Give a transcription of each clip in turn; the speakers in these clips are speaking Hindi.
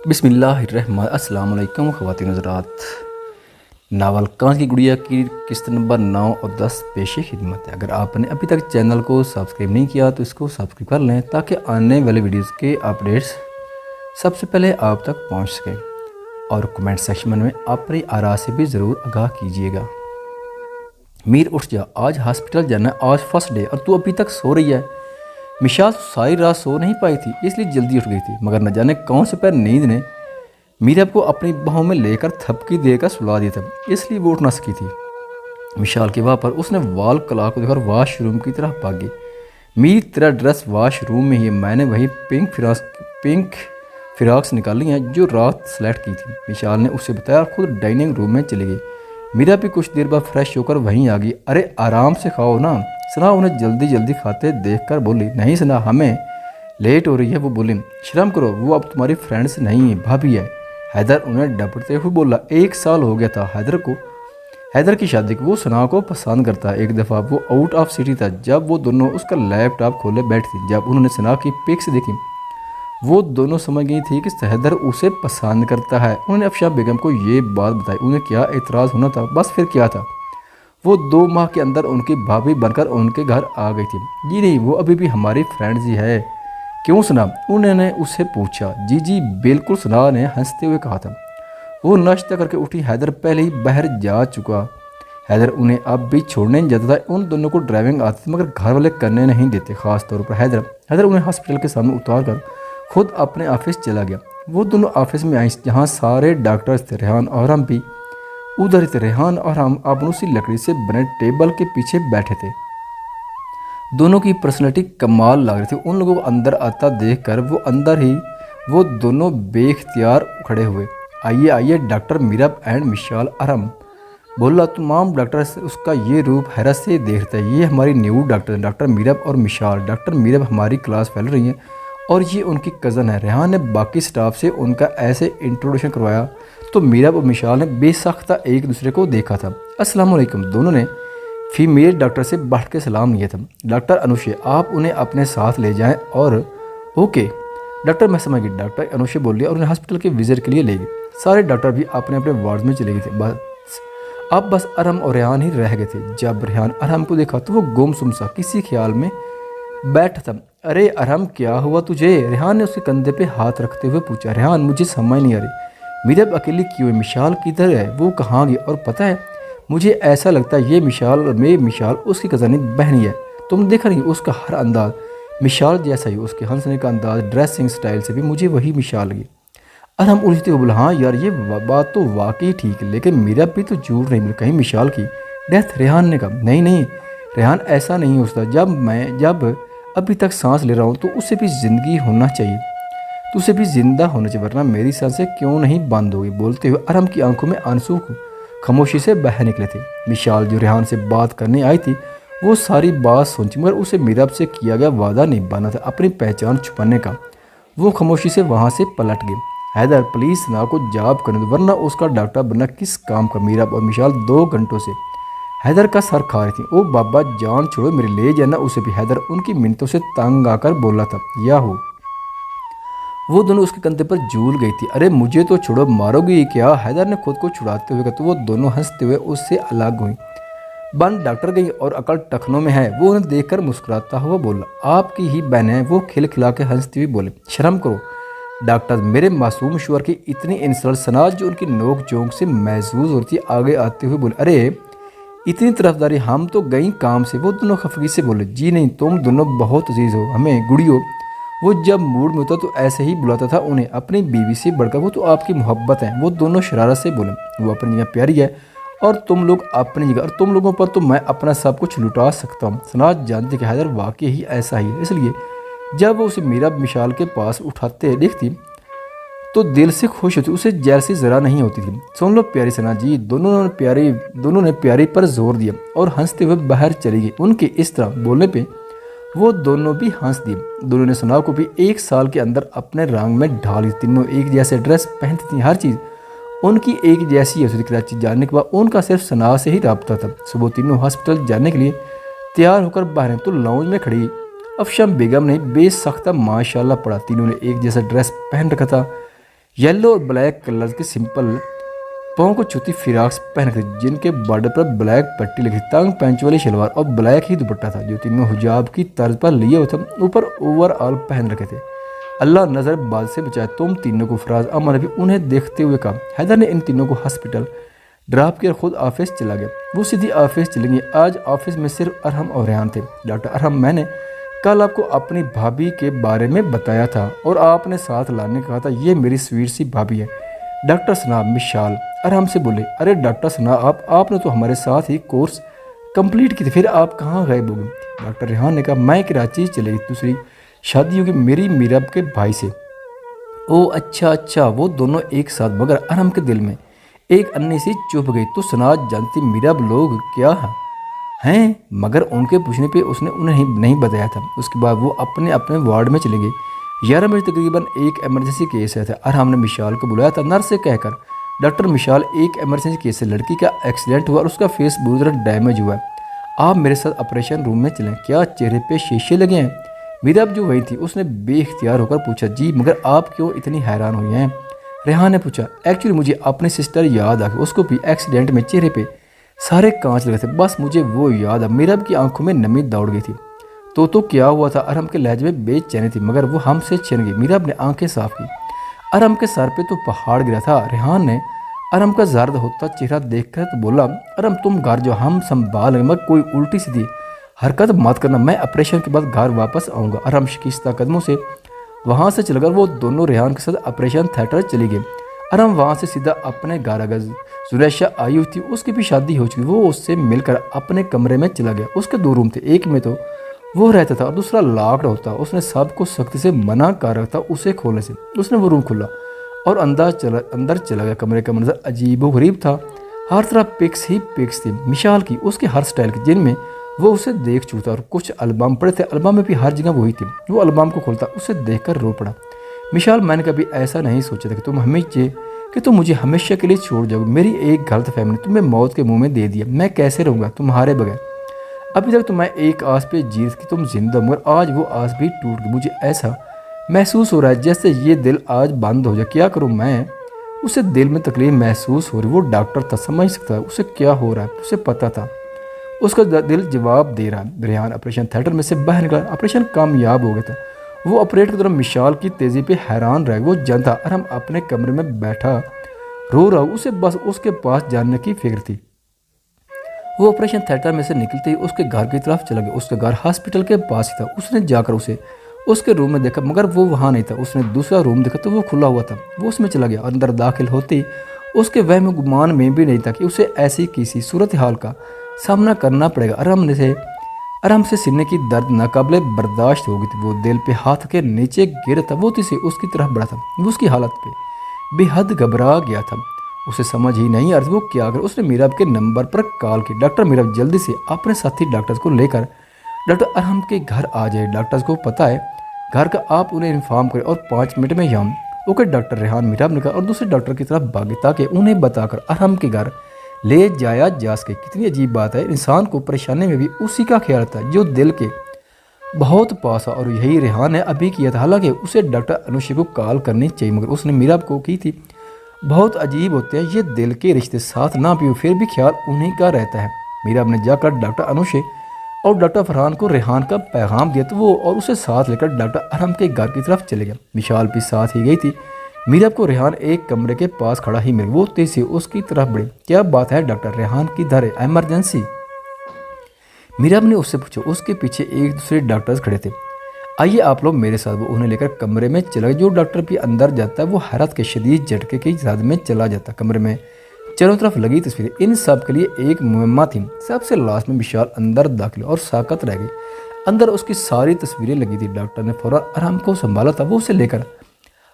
बिस्मिल्लाहिर्रहमान अस्सलाम वालेकुम ख़वातीन हज़रात। नावल कांच की गुड़िया की किस्त नंबर 9 और 10 पेशे खिदमत है। अगर आपने अभी तक चैनल को सब्सक्राइब नहीं किया तो इसको सब्सक्राइब कर लें ताकि आने वाले वीडियोस के अपडेट्स सबसे पहले आप तक पहुंच सकें। और कमेंट सेक्शन में अपनी आरा से भी ज़रूर आगाह कीजिएगा। मीर उठ जा, आज हॉस्पिटल जाना है, आज फर्स्ट डे और तू अभी तक सो रही है। मिशाल सारी रात सो नहीं पाई थी इसलिए जल्दी उठ गई थी, मगर न जाने कौन से पैर नींद ने मीरब को अपनी बाहों में लेकर थपकी देकर सुला दिया था, इसलिए वो उठ ना सकी थी। मिशाल के वहाँ पर उसने वाल कला को देखकर वाशरूम की तरफ भागी। मीर तेरा ड्रेस वाशरूम में ही है, मैंने वही पिंक फिराक्स निकाली हैं जो रात सेलेक्ट की थी। मिशाल ने उसे बताया और खुद डाइनिंग रूम में चली गई। मीरा भी कुछ देर बाद फ्रेश होकर वहीं आ गई। अरे आराम से खाओ ना। सना उन्हें जल्दी जल्दी खाते देखकर बोली, नहीं सना हमें लेट हो रही है। वो बोली, शर्म करो, वो अब तुम्हारी फ्रेंड्स नहीं है, भाभी है। हैदर उन्हें डपटते हुए बोला, 1 साल हो गया था हैदर की शादी को। वो सना को पसंद करता है। एक दफ़ा वो आउट ऑफ सिटी था जब वो दोनों उसका लैपटॉप खोले बैठी थी। जब उन्होंने सना की पिक्स देखी वो दोनों समझ गई थी कि हैदर उसे पसंद करता है। उन्होंने अफशा बेगम को ये बात बताई। उन्हें क्या एतराज़ होना था, बस फिर क्या था। वो 2 माह के अंदर उनकी भाभी बनकर उनके घर आ गई थी। जी नहीं, वो अभी भी हमारी फ्रेंड्स ही है। क्यों सना, उन्होंने उससे पूछा। जी जी बिल्कुल, सना ने हंसते हुए कहा था। वो नाश्ता करके उठी। हैदर पहले ही बाहर जा चुका। हैदर उन्हें अब भी छोड़ने नहीं जाता था। उन दोनों को ड्राइविंग आती थी मगर घर वाले करने नहीं देते, ख़ास तौर पर हैदर उन्हें हॉस्पिटल के सामने उतार कर खुद अपने ऑफिस चला गया। वो दोनों ऑफिस में आई जहाँ सारे डॉक्टर्स थे। रेहान और हम भी उधर ही थे। रेहान और हम आपनों लकड़ी से बने टेबल के पीछे बैठे थे। दोनों की पर्सनैलिटी कमाल लग रही थी। उन लोगों को अंदर आता देखकर वो दोनों बेख्तियार खड़े हुए। आइए आइए डॉक्टर मीरब एंड मिशाल अरम बोला। तमाम डॉक्टर उसका ये रूप हैरत से देखते हैं। ये हमारी न्यू डॉक्टर हैं, डॉक्टर मीरब और मिशाल। डॉक्टर मीरब हमारी क्लास फैल रही हैं और ये उनकी कज़न है। रेहान ने बाकी स्टाफ से उनका ऐसे इंट्रोडक्शन करवाया तो मीरब और मिशाल ने बेसाख्ता एक दूसरे को देखा था। अस्सलाम वालेकुम। दोनों ने फीमेल डॉक्टर से बढ़ के सलाम लिया था। डॉक्टर अनुषे, आप उन्हें अपने साथ ले जाएं। और ओके डॉक्टर, मैं समझ गई। डॉक्टर अनुषे बोल लिया और उन्हें हॉस्पिटल के विजिट के लिए ले गए। सारे डॉक्टर भी अपने अपने वार्ड में चले गए थे। अब बस अरहम और रेहान ही रह गए थे। जब रेहान अरहम को देखा तो वो गुमसुम सा किसी ख्याल में बैठा था। अरे अरहम, क्या हुआ तुझे? रेहान ने उसके कंधे पे हाथ रखते हुए पूछा। रेहान, मुझे समझ नहीं आ रही, मीरब अकेली क्यों है? मिशाल किधर है? वो कहाँ गई? और पता है, मुझे ऐसा लगता है ये मिशाल उसकी कज़नी बहनी है। तुम देख रही हो उसका हर अंदाज मिशाल जैसा ही, उसके हंसने का अंदाज, ड्रेसिंग स्टाइल से भी मुझे वही मिशाल लगी। अरहम उलझते हुए बोला, हाँ यार ये बात तो वाकई ठीक है, लेकिन मीरब भी तो झूठ नहीं बोली। कहीं मिशाल की डेथ? रेहान ने कहा, नहीं रेहान, ऐसा नहीं होता। जब अभी तक सांस ले रहा हूँ तो उसे भी ज़िंदगी होना चाहिए, तो उसे भी ज़िंदा होना चाहिए, वरना मेरी सांसें क्यों नहीं बंद होगी। बोलते हुए अरहम की आंखों में आंसू खामोशी से बह निकले थे। मिशाल जो रेहान से बात करने आई थी वो सारी बात सुन चुकी, मगर उसे मीरब से किया गया वादा निभाना था, अपनी पहचान छुपाने का। वो खामोशी से वहाँ से पलट गए। हैदर, प्लीज़ सना को जॉब करने दो, वरना उसका डॉक्टर बनना किस काम का। मीरब और मिशाल 2 घंटों से हैदर का सर खा रही थी। ओ बाबा जान छोड़ो, मेरे ले जाना उसे भी। हैदर उनकी मिन्नतों से तंग आकर बोला था। याहू, वो दोनों उसके कंधे पर झूल गई थी। अरे मुझे तो छोड़ो, मारोगी क्या? हैदर ने खुद को छुड़ाते हुए कहा। तो वो दोनों हंसते हुए उससे अलग हुई। बन डॉक्टर गई और अकल टखनों में है। वो उन्हें देखकर मुस्कुराता हुआ बोला, आपकी ही बहन है। वो खिलखिला के हंसते हुए बोले, शर्म करो डॉक्टर, मेरे मासूम शुअर की इतनी इंसल्ट। सनाज जो उनकी नोक झोंक से महसूस होती है आगे आते हुए बोले, अरे इतनी तरफदारी, हम तो गई काम से। वो दोनों खफगी से बोले, जी नहीं, तुम दोनों बहुत अजीज़ हो हमें गुड़ियों। वो जब मूड में होता तो ऐसे ही बुलाता था उन्हें, अपनी बीवी से बढ़कर। वो तो आपकी मोहब्बत है। वो दोनों शरारत से बोले, वो अपनी जगह प्यारी है और तुम लोग अपनी जगह, और तुम लोगों पर तो मैं अपना सब कुछ लुटा सकता हूँ। सनाज जानती कि हैदर वाकई ही ऐसा ही है, इसलिए जब वो उसे मीरब मिशाल के पास उठाते देखती तो दिल से खुश होती, उसे जैसी ज़रा नहीं होती थी। सुन लो प्यारी सना जी, दोनों ने प्यारी पर जोर दिया और हंसते हुए बाहर चली गई। उनके इस तरह बोलने पे वो दोनों भी हंस दिए। दोनों ने सना को भी 1 साल के अंदर अपने रंग में ढाली। तीनों एक जैसे ड्रेस पहनती थी, हर चीज़ उनकी एक जैसी होती थी। कराची जाने के बाद उनका सिर्फ सना से ही रब्ता था। सुबह तीनों हॉस्पिटल जाने के लिए तैयार होकर बाहर तो लाउंज में खड़ी अफशा बेगम ने बेसख्ता माशाल्लाह पड़ा। तीनों ने एक जैसा ड्रेस पहन रखा था। येलो और ब्लैक कलर के सिंपल पाँव को छूती फिराक पहन रखी थी, जिनके बॉर्डर पर ब्लैक पट्टी लगी थी, तंग पैंच वाली शलवार और ब्लैक ही दुपट्टा था जो तीनों हिजाब की तर्ज पर लिए हुए थे, ऊपर ओवरऑल पहन रखे थे। अल्लाह नजर बाज से बचाए तुम तीनों को। फराज अमर ने भी उन्हें देखते हुए कहा। हैदर ने इन तीनों को हॉस्पिटल ड्रॉप कर खुद ऑफिस चला गया। वो सीधी ऑफिस चली गई। आज ऑफिस में सिर्फ अरहम और रेहान थे। डॉक्टर अरहम, मैंने कल आपको अपनी भाभी के बारे में बताया था और आपने साथ लाने कहा था, ये मेरी स्वीट सी भाभी है। डॉक्टर सना मिशाल अरहम से बोले, अरे डॉक्टर सना, आपने तो हमारे साथ ही कोर्स कंप्लीट की थी, फिर आप कहाँ गायब हो गए? डॉक्टर रेहान ने कहा, मैं कराची चली गई, दूसरी शादी होगी मेरी मीरब के भाई से। ओ अच्छा, वो दोनों एक साथ। मगर अरहम के दिल में एक अन्नी सी चुभ गई। तो सना जानती मीरब लोग क्या हैं? मगर उनके पूछने पे उसने उन्हें नहीं बताया था। उसके बाद वो अपने अपने वार्ड में चले गए। 11 बजे तकरीबन एक इमरजेंसी केस आया था। अरहम ने मिशाल को बुलाया था नर्स से कहकर, डॉक्टर मिशाल, एक इमरजेंसी केस है, लड़की का एक्सीडेंट हुआ और उसका फेस बुरी तरह डैमेज हुआ है, आप मेरे साथ ऑपरेशन रूम में चलें। क्या चेहरे पे शीशे लगे हैं? मीरब जो वही थी उसने बेइख्तियार होकर पूछा, जी, मगर आप क्यों इतनी हैरान हुई हैं? रेहान ने पूछा, एक्चुअली मुझे अपनी सिस्टर याद आ गई, उसको भी एक्सीडेंट में चेहरे पे सारे कांच लगे थे, बस मुझे वो याद आ। मीरब की आंखों में नमी दौड़ गई थी। तो क्या हुआ था? अरहम के लहजे में बेचैनी थी, मगर वो हमसे छिन गई। मीरब ने आंखें साफ की। अरहम के सर पे तो पहाड़ गिरा था। रेहान ने अरहम का जर्द होता चेहरा देखकर तो बोला, अरहम तुम घर जो, हम संभाल लेंगे, मगर कोई उल्टी सीधी हरकत मत करना, मैं ऑपरेशन के बाद घर वापस आऊँगा। अरहम शिकस्ता कदमों से वहाँ से चलकर वो दोनों रेहान के साथ ऑपरेशन थिएटर चली गई। अरहम वहाँ से सीधा अपने घर आ गया। जुरैशा आई हुई थी, उसकी भी शादी हो चुकी। वो उससे मिलकर अपने कमरे में चला गया। उसके 2 रूम थे, एक में तो वो रहता था और दूसरा लॉक्ड होता। उसने सबको सख्ती से मना कर रखा था उसे खोलने से। उसने वो रूम खोला और अंदर चला गया। कमरे का मंजर अजीब गरीब था। हर तरफ पिक्स ही पिक्स थी मिशाल की, उसके हर स्टाइल की, जिनमें वो उसे देख चुका और कुछ एल्बम पड़े थे। एल्बम में भी हर जगह वही थी। वो एल्बम को खोलता, उसे देखकर रो पड़ा। मिशाल, मैंने कभी ऐसा नहीं सोचा था कि तुम मुझे हमेशा के लिए छोड़ जाओगे। मेरी एक गलत फहमी ने तुम्हें मौत के मुंह में दे दिया। मैं कैसे रहूँगा तुम्हारे बगैर? अभी तक तो मैं एक आस पे जी रही कि तुम जिंदा, मगर आज वो आस भी टूट गई। मुझे ऐसा महसूस हो रहा है जैसे ये दिल आज बंद हो जाए। क्या करूँ मैं? उसे दिल में तकलीफ महसूस हो रही। वो डॉक्टर था, समझ सकता है उसे क्या हो रहा है, उसे पता था। उसका दिल जवाब दे रहा है। रेहान ऑपरेशन थिएटर में से बाहर निकला। ऑपरेशन कामयाब हो गया था। वो ऑपरेटर की तरफ मिशाल की तेज़ी पे हैरान रह गया। वो जानता अरहम अपने कमरे में बैठा रो रहा, उसे बस उसके पास जाने की फिक्र थी। वो ऑपरेशन थिएटर में से निकलते ही उसके घर की तरफ चला गया। उसका घर हॉस्पिटल के पास ही था। उसने जाकर उसे उसके रूम में देखा, मगर वो वहाँ नहीं था। उसने दूसरा रूम देखा तो वो खुला हुआ था। वो उसमें चला गया। अंदर दाखिल होते ही उसके वहम गुमान में भी नहीं था कि उसे ऐसी किसी सूरत हाल का सामना करना पड़ेगा। आराम से सीने की दर्द नाकाबिले बर्दाश्त हो गई थी। वो दिल पे हाथ के नीचे गिर था। वो से उसकी तरफ बढ़ा था। वो उसकी हालत पे बेहद घबरा गया था। उसे समझ ही नहीं आ रही वो क्या करे। उसने मीरब के नंबर पर कॉल की। डॉक्टर मीरब जल्दी से अपने साथी डॉक्टर्स को लेकर डॉक्टर अरहम के घर आ जाए। डॉक्टर्स को पता है घर का, आप उन्हें इन्फॉर्म करें और 5 मिनट में यहाँ। ओके डॉक्टर रेहान मीरब ने कहा और दूसरे डॉक्टर की तरफ भागे ताकि उन्हें बताकर अरहम के घर ले जाया जा सके। कितनी अजीब बात है, इंसान को परेशानी में भी उसी का ख्याल आता है जो दिल के बहुत पास है, और यही रेहान ने अभी किया था। हालांकि उसे डॉक्टर अनुषा को कॉल करनी चाहिए, मगर उसने मीरब को की थी। बहुत अजीब होते हैं ये दिल के रिश्ते, साथ ना भी हो फिर भी ख्याल उन्हीं का रहता है। मीरब ने जाकर डॉक्टर अनुषा और डॉक्टर फरहान को रेहान का पैगाम दिया तो वो और उसे साथ लेकर डॉक्टर अरहम के घर की तरफ चले गया। मिशाल भी साथ ही गई थी। मीरब को रेहान एक कमरे के पास खड़ा ही मिल। वो तेजी से उसकी तरफ बढ़ी। क्या बात है डॉक्टर? रेहान की धरे इमरजेंसी? मीरब ने उससे पूछा। उसके पीछे एक दूसरे डॉक्टर्स खड़े थे। आइए आप लोग मेरे साथ। वो उन्हें लेकर कमरे में चला गया। जो डॉक्टर भी अंदर जाता है वो हैरत के शदीद झटके की याद में चला जाता। कमरे में चारों तरफ लगी तस्वीरें, इन सब के लिए एक मुहम्मा थी। सबसे लास्ट में विशाल अंदर दाखिल और साकत रह गई। अंदर उसकी सारी तस्वीरें लगी थी। डॉक्टर ने फौरन अरहम को संभाला था। वो उसे लेकर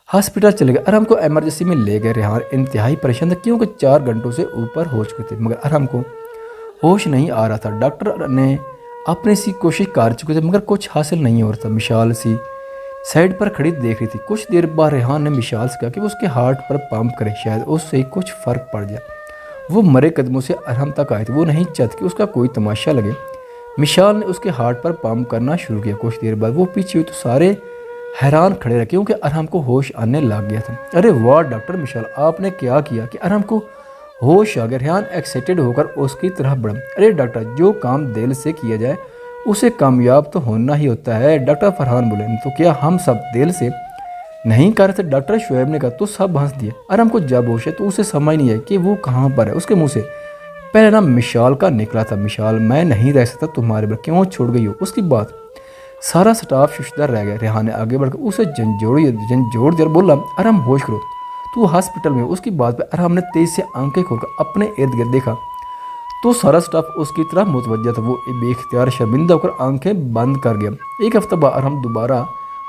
हॉस्पिटल चले गए। अरहम को इमरजेंसी में ले गए। रेहान इंतहाई परेशान था क्योंकि 4 घंटों से ऊपर हो चुके थे, मगर अरहम को होश नहीं आ रहा था। डॉक्टर ने अपनी सी कोशिश कर चुके थे मगर कुछ हासिल नहीं हो रहा था। मिशाल सी साइड पर खड़ी देख रही थी। कुछ देर बाद रेहान ने मिशाल से कहा कि वो उसके हार्ट पर पंप करे, शायद उससे कुछ फ़र्क पड़ जाए। वो मरे कदमों से अरहम तक आए थे। वो नहीं चाहती कि उसका कोई तमाशा लगे। मिशाल ने उसके हार्ट पर पंप करना शुरू किया। कुछ देर बाद वो पीछे हुई तो सारे हैरान खड़े रहे क्योंकि अरहम को होश आने लग गया था। अरे वाह डॉक्टर मिशाल, आपने क्या किया कि अरहम को होश आ गया। रेहान एक्साइटेड होकर उसकी तरफ बढ़ा। अरे डॉक्टर, जो काम दिल से किया जाए उसे कामयाब तो होना ही होता है। डॉक्टर फरहान बोले, तो क्या हम सब दिल से नहीं कर रहे थे? डॉक्टर शुएब ने कहा। तो सब हंस दिए। अरहम को जब होश है तो उसे समझ नहीं है कि वो कहाँ पर है। उसके मुंह से पहले नाम मिशाल का निकला था। मिशाल, मैं नहीं रह सकता तुम्हारे पर, क्यों छोड़ गई हो? उसकी बात सारा स्टाफ शुशदर रह गया। रेहान ने आगे बढ़कर उसे झंझोड़ दिया और बोला, अरहम होश करो, तू हॉस्पिटल में। उसकी बात पर अरहम ने तेज से आंखें खोलकर अपने इर्द गिर्द देखा तो सारा स्टाफ उसकी तरफ मुतवज्जा था। वो बेख्तियार शर्मिंदा होकर आंखें बंद कर गया। एक हफ्ता बाद अरहम दोबारा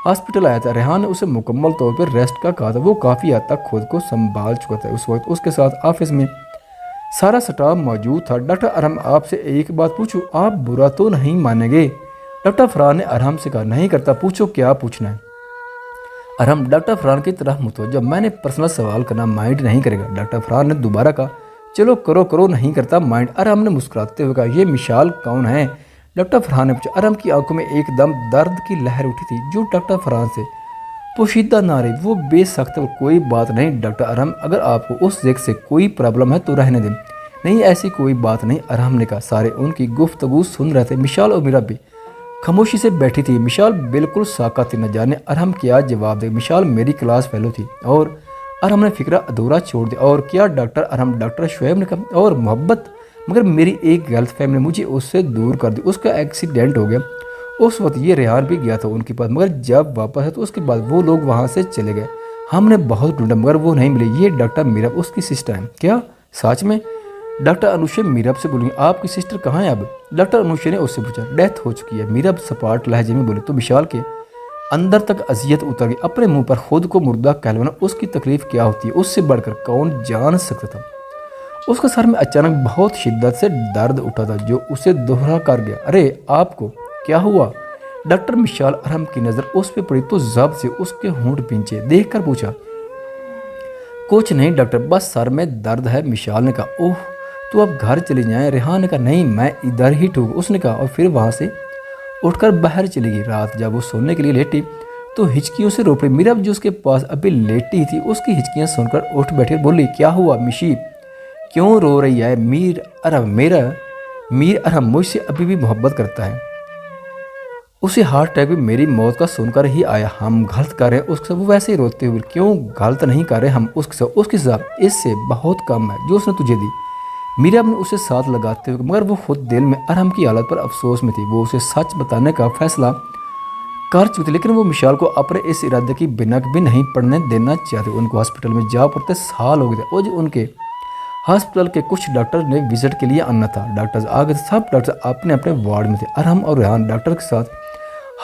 हॉस्पिटल आया था। रेहान ने उसे मुकम्मल तौर पर रेस्ट का कहा था। वो काफ़ी हद तक खुद को संभाल चुका था। उस वक्त उसके साथ ऑफिस में सारा स्टाफ मौजूद था। डॉक्टर अरहम, आपसे एक बात पूछूं, आप बुरा तो नहीं मानेंगे? डॉक्टर फरहान ने अरहम से कहा। नहीं करता, पूछो क्या पूछना है। अरहम डॉक्टर फरहान की तरफ मुतवज्जा, मैंने पर्सनल सवाल करना माइंड नहीं करेगा। डॉक्टर फरहान ने दोबारा कहा, चलो करो करो, नहीं करता माइंड। अरहम ने मुस्कुराते हुए कहा, ये मिशाल कौन है? डॉक्टर फरहान ने पूछा। अरहम की आंखों में एकदम दर्द की लहर उठी थी जो डॉक्टर फरहान से पोशीदा ना रही। वो बेसख्त, कोई बात नहीं डॉक्टर अरहम, अगर आपको उस जिक्र से कोई प्रॉब्लम है तो रहने दें। नहीं, ऐसी कोई बात नहीं, अरहम ने कहा। सारे उनकी गुफ्तगू सुन रहे थे। मिशाल और मीरा भी खामोशी से बैठी थी। मिशाल बिल्कुल साका थी, न जाने अरहम क्या जवाब दे। मिशाल मेरी क्लास फेलो थी और अरहम ने फिक्रा अधूरा छोड़ दिया। और क्या डॉक्टर अरहम? डॉक्टर शुएब ने कहा। और मोहब्बत, मगर मेरी एक गलत फहमी ने मुझे उससे दूर कर दी। उसका एक्सीडेंट हो गया। उस वक्त ये रेहान भी गया था उनके पास, मगर जब वापस है तो उसके बाद वो लोग वहाँ से चले गए। हमने बहुत ढूंढा मगर वो नहीं मिले। ये डॉक्टर मीरा उसकी सिस्टर है क्या? सच में? डॉक्टर अनुषे मीरब से बोली, आपकी सिस्टर कहाँ है अब? डॉक्टर अनुषे ने उससे पूछा। डेथ हो चुकी है, मीरब सपाट लहजे में बोले। तो विशाल के अंदर तक अजियत उतर गई। अपने मुंह पर खुद को मुर्दा कहलवाना, उसकी तकलीफ क्या होती है उससे बढ़कर कौन जान सकता था। उसके सर में अचानक बहुत शिद्दत से दर्द उठा था जो उसे दोहरा कर गया। अरे आपको क्या हुआ? डॉक्टर मिशाल अरहम की नज़र उस पर पड़ी तो जब्त से उसके होंठ पींचे देख कर पूछा। कुछ नहीं डॉक्टर, बस सर में दर्द है। मिशाल ने कहा। ओह, तो अब घर चले जाएं। रेहान ने कहा, नहीं मैं इधर ही ठूक, उसने कहा और फिर वहाँ से उठकर बाहर चली गई। रात जब वो सोने के लिए लेटी तो हिचकियों से रो पड़ी। मीरा जो उसके पास अभी लेटी थी उसकी हिचकियाँ सुनकर उठ बैठी और बोली, क्या हुआ मिशी, क्यों रो रही है? मीर अरहम मुझसे अभी भी मोहब्बत करता है। उसे हार्ट अटैक भी मेरी मौत का सुनकर ही आया। हम गलत कर रहे हैं उसके साथ? वो वैसे ही रोते हुए, क्यों गलत नहीं कर रहे हम उसके साथ? उसकी सजा इससे बहुत कम है जो उसने तुझे दी। मीरा ने उसे साथ लगाते हुए, मगर वो खुद दिल में अरहम की हालत पर अफसोस में थी। वो उसे सच बताने का फैसला कर चुकी थी, लेकिन वो मिशाल को अपने इस इरादे की बिनक भी नहीं पड़ने देना चाहते। उनको हॉस्पिटल में जा पड़ते साल हो गए थे और जो उनके हॉस्पिटल के कुछ डॉक्टर ने विजिट के लिए आना था। डॉक्टर्स आ गए थे, सब डॉक्टर अपने अपने वार्ड में थे। अरहम और रेहान डॉक्टर के साथ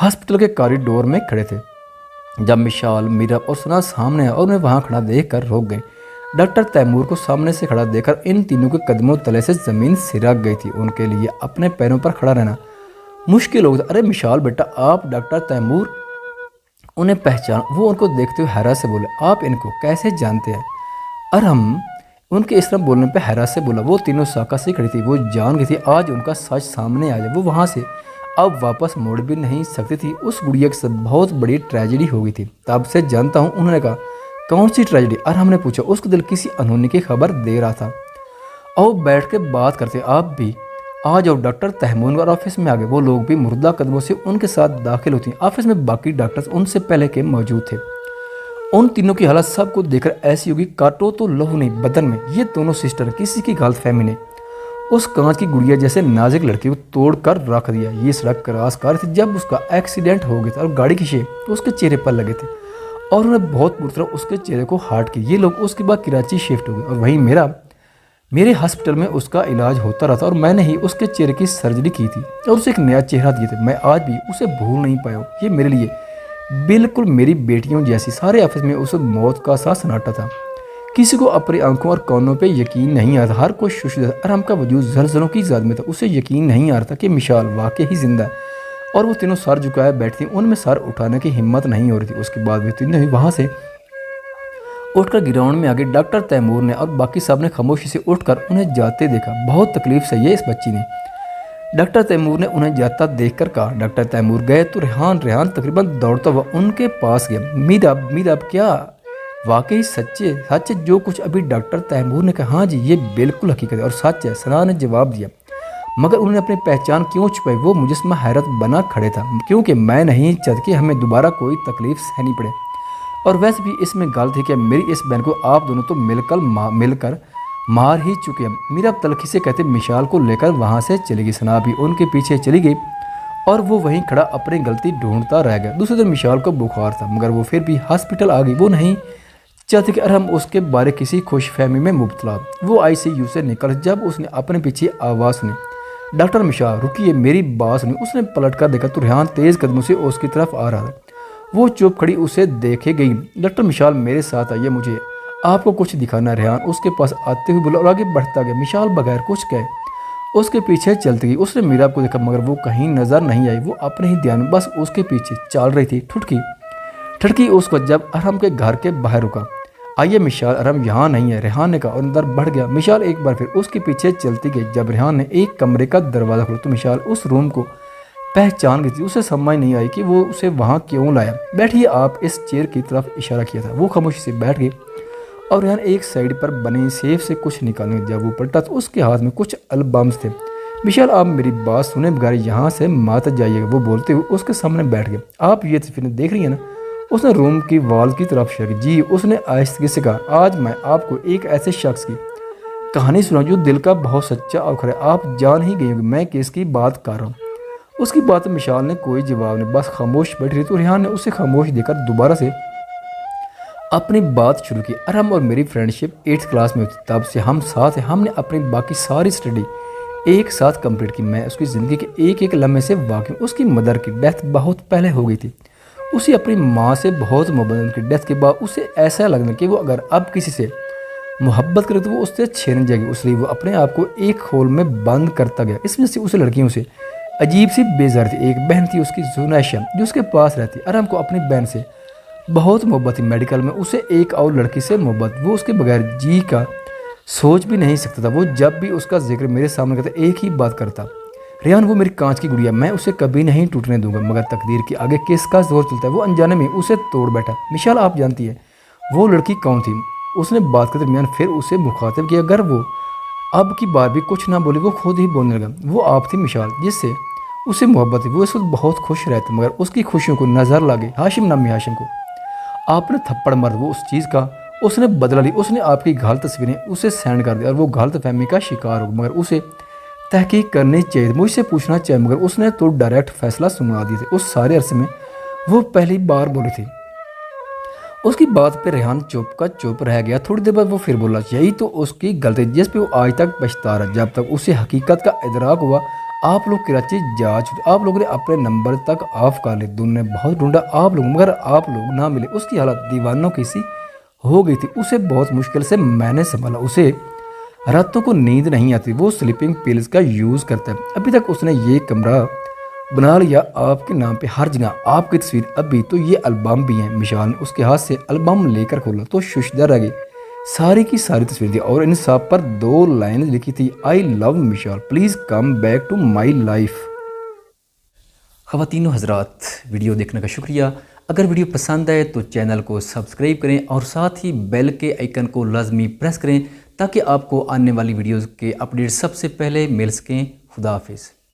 हॉस्पिटल के कॉरिडोर में खड़े थे। जब मिशाल, मीरा और सना सामने आए और उन्हें वहाँ खड़ा देख कर रोक गए। डॉक्टर तैमूर को सामने से खड़ा देखकर इन तीनों के कदमों तले से ज़मीन सिरक गई थी। उनके लिए अपने पैरों पर खड़ा रहना मुश्किल हो गया। अरे मिशाल बेटा, आप डॉक्टर तैमूर? उन्हें पहचान। वो उनको देखते हुए हैरत से बोले, आप इनको कैसे जानते हैं? अरहम उनके इस तरह बोलने पर हैरत से बोला। वो तीनों साका से खड़ी थी। वो जान गई थी आज उनका सच सामने आ जाए। वो वहाँ से अब वापस मुड़ भी नहीं सकती थी। उस गुड़िया के साथ बहुत बड़ी ट्रेजेडी हो गई थी। तब से जानता हूँ। उन्होंने कहा, कौन सी ट्रेजेडी? अरहम ने पूछा। उसका दिल किसी अनहोनी की खबर दे रहा था। और बैठ के बात करते, आप भी आ जाओ। डॉक्टर तैमूर और ऑफिस में आ गए। वो लोग भी मुर्दा कदमों से उनके साथ दाखिल होती। ऑफिस में बाकी डॉक्टर्स उनसे पहले के मौजूद थे। उन तीनों की हालत सबको देखकर ऐसी होगी काटो तो लहू नहीं बदन में। ये दोनों सिस्टर, किसी की गलतफहमी ने उस कांच की गुड़िया जैसे नाजुक लड़की को तोड़ कर रख दिया। ये सड़क क्रॉस कर थी जब उसका एक्सीडेंट हो गया था और गाड़ी की शेप उसके चेहरे पर लगे थे और उन्हें बहुत बुरी तरह उसके चेहरे को हार्ट की। ये लोग उसके बाद कराची शिफ्ट हो गए और वहीं मेरे हॉस्पिटल में उसका इलाज होता रहा था और मैंने ही उसके चेहरे की सर्जरी की थी और उसे एक नया चेहरा दिया था। मैं आज भी उसे भूल नहीं पाया। ये मेरे लिए बिल्कुल मेरी बेटियों जैसी। सारे ऑफिस में उस मौत का सा सन्नाटा था। किसी को अपनी आंखों और कानों पे यकीन नहीं आ रहा। हर कोई शुशुदा। अरहम का वजूद जलजलों की ज़ाद में था। उसे यकीन नहीं आ रहा था कि मिशाल वाकई ही जिंदा है। और वो तीनों सर झुकाए बैठी थी। उनमें सर उठाने की हिम्मत नहीं हो रही थी। उसके बाद भी तीनों वहाँ से उठकर ग्राउंड में आगे। डॉक्टर तैमूर ने और बाकी सब ने खामोशी से उठकर उन्हें जाते देखा। बहुत तकलीफ सही है इस बच्ची ने। डॉक्टर तैमूर ने उन्हें जाता देखकर कहा। डॉक्टर तैमूर गए तो रेहान तकरीबन दौड़ता हुआ उनके पास गया। मीराब क्या वाकई सच है जो कुछ अभी डॉक्टर तैमूर ने कहा? हाँ जी, ये बिल्कुल हकीकत है और सच है, सना ने जवाब दिया। मगर उन्होंने अपनी पहचान क्यों छुपाई? वो मुजस्मा हैरत बना खड़े था। क्योंकि मैं नहीं चाहती कि हमें दोबारा कोई तकलीफ सहनी पड़े, और वैसे भी इसमें गलत है कि मेरी इस बहन को आप दोनों तो मिलकर मार ही चुके हैं। मीरा तलखी से कहते मिशाल को लेकर वहाँ से चली गई। सना भी उनके पीछे चली गई और वो वहीं खड़ा अपनी गलती ढूंढता रह गया। दूसरे दिन मिशाल को बुखार था, मगर वो फिर भी हॉस्पिटल आ गई। वो नहीं चाहती कि अरहम उसके बारे किसी खुशफहमी में मुब्तला। वो ICU से निकल जब उसने अपने पीछे आवाज़ सुनी, डॉक्टर मिशाल रुकिए, मेरी बात सुनी। उसने पलट कर देखा तो रेहान तेज़ कदमों से उसकी तरफ आ रहा था। वो चुप खड़ी उसे देखे गई। डॉक्टर मिशाल मेरे साथ आइए, मुझे आपको कुछ दिखाना। रेहान उसके पास आते हुए बोला और आगे बढ़ता गया। मिशाल बगैर कुछ कहे उसके पीछे चलती गई। उसने मीरा को देखा, मगर वो कहीं नजर नहीं आई। वो अपने ही ध्यान में बस उसके पीछे चल रही थी। ठुटकी उसको जब अरहम के घर के बाहर रुका। आइए मिशाल, अरहम यहाँ नहीं है, रेहान ने कहा और अंदर बढ़ गया। मिशाल एक बार फिर उसके पीछे चलती गई। जब रेहान ने एक कमरे का दरवाज़ा खोला तो मिशाल उस रूम को पहचान गई थी। उसे समझ नहीं आई कि वो उसे वहाँ क्यों लाया। बैठिए आप, इस चेयर की तरफ इशारा किया था। वो खामोशी से बैठ गई और रेहान एक साइड पर बने सेफ से कुछ निकालने। जब वो पलटा तो उसके हाथ में कुछ एल्बम्स थे। मिशाल आप मेरी बात सुने बगैर यहाँ से मत जाइएगा, वो बोलते हुए उसके सामने बैठ गए। आप ये फिल्म देख रही हैं ना? उसने रूम की वॉल की तरफ इशारा किया। जी, उसने आहिस्ते से कहा। आज मैं आपको एक ऐसे शख्स की कहानी सुना जो दिल का बहुत सच्चा और खरा। आप जान ही गए होंगे मैं किसकी बात कर रहा हूँ। उसकी बात मिशाल ने कोई जवाब नहीं, बस खामोश बैठी रही। तो रेहान ने उसे खामोश देखकर दोबारा से अपनी बात शुरू की। अरहम और मेरी फ्रेंडशिप 8th क्लास में होती, तब से हम साथ हैं। हमने अपनी बाकी सारी स्टडी एक साथ कंप्लीट की। मैं उसकी ज़िंदगी के एक एक लम्हे से वाकिफ हूँ। उसकी मदर की डेथ बहुत पहले हो गई थी। उसे अपनी माँ से बहुत मोहब्बत। उनकी डेथ के बाद उसे ऐसा लगना कि वो अगर अब किसी से मोहब्बत करे तो वो उससे छीन जाएगी। इसलिए वो अपने आप को एक होल में बंद करता गया। इस वजह से उसे लड़कियों से अजीब सी बेजार थी। एक बहन थी उसकी जुनैशा, जो उसके पास रहती। अरहम को अपनी बहन से बहुत मोहब्बत थी। मेडिकल में उसे एक और लड़की से मोहब्बत। वो उसके बगैर जी का सोच भी नहीं सकता था। वो जब भी उसका जिक्र मेरे सामने करता एक ही बात करता, रेहान वो मेरी कांच की गुड़िया, मैं उसे कभी नहीं टूटने दूंगा। मगर तकदीर के आगे किसका जोर चलता है? वो अनजाने में उसे तोड़ बैठा। मिशाल आप जानती है वो लड़की कौन थी? उसने बात के दरमियान फिर उसे मुखातिब किया। अगर वो अब की बार भी कुछ ना बोले वो खुद ही बोलने लगा। वो आप थी मिशाल जिससे उसे मोहब्बत थी। वो इस वक्त बहुत खुश रहता, मगर उसकी खुशियों को नज़र लगे हाशिम नामी हाशिम को आपने थप्पड़ मार। वो उस चीज़ का उसने बदला ली। उसने आपकी गलत तस्वीरें उसे सेंड कर दी और वो गलत फहमी का शिकार हो। मगर उसे तहकीक करनी चाहिए, मुझसे पूछना चाहिए। मगर उसने तो डायरेक्ट फैसला सुना दिए थे। उस सारे अरसे में वो पहली बार बोली थी। उसकी बात पे रेहान चुप रह गया। थोड़ी देर बाद वो फिर बोला, यही तो उसकी गलती जिस पे वो आज तक पछता रहा। जब तक उसे हकीकत का इदराक हुआ आप लोग कराची जा चुके। आप लोगों ने अपने नंबर तक ऑफ कर लिए। दोनों ने बहुत ढूंढा आप लोग, मगर आप लोग ना मिले। उसकी हालत दीवानों की सी हो गई थी। उसे बहुत मुश्किल से मैंने संभाला। उसे रातों को नींद नहीं आती। वो स्लीपिंग पिल्स का यूज़ करता है। अभी तक उसने ये कमरा बना लिया आपके नाम पे, हर जगह आपकी तस्वीर। अभी तो ये एल्बम भी हैं। मिशाल ने उसके हाथ से एल्बम लेकर खोला तो शुशदा रह गई। सारी की सारी तस्वीर थी और इन सब पर 2 लाइनें लिखी थी, I love Mishal, please come back to my life. ख़वातीन व हज़रात, वीडियो देखने का शुक्रिया। अगर वीडियो पसंद आए तो चैनल को सब्सक्राइब करें और साथ ही बेल के आइकन को लाजमी प्रेस करें ताकि आपको आने वाली वीडियोज़ के अपडेट सबसे पहले मिल सकें। खुदा हाफिज़।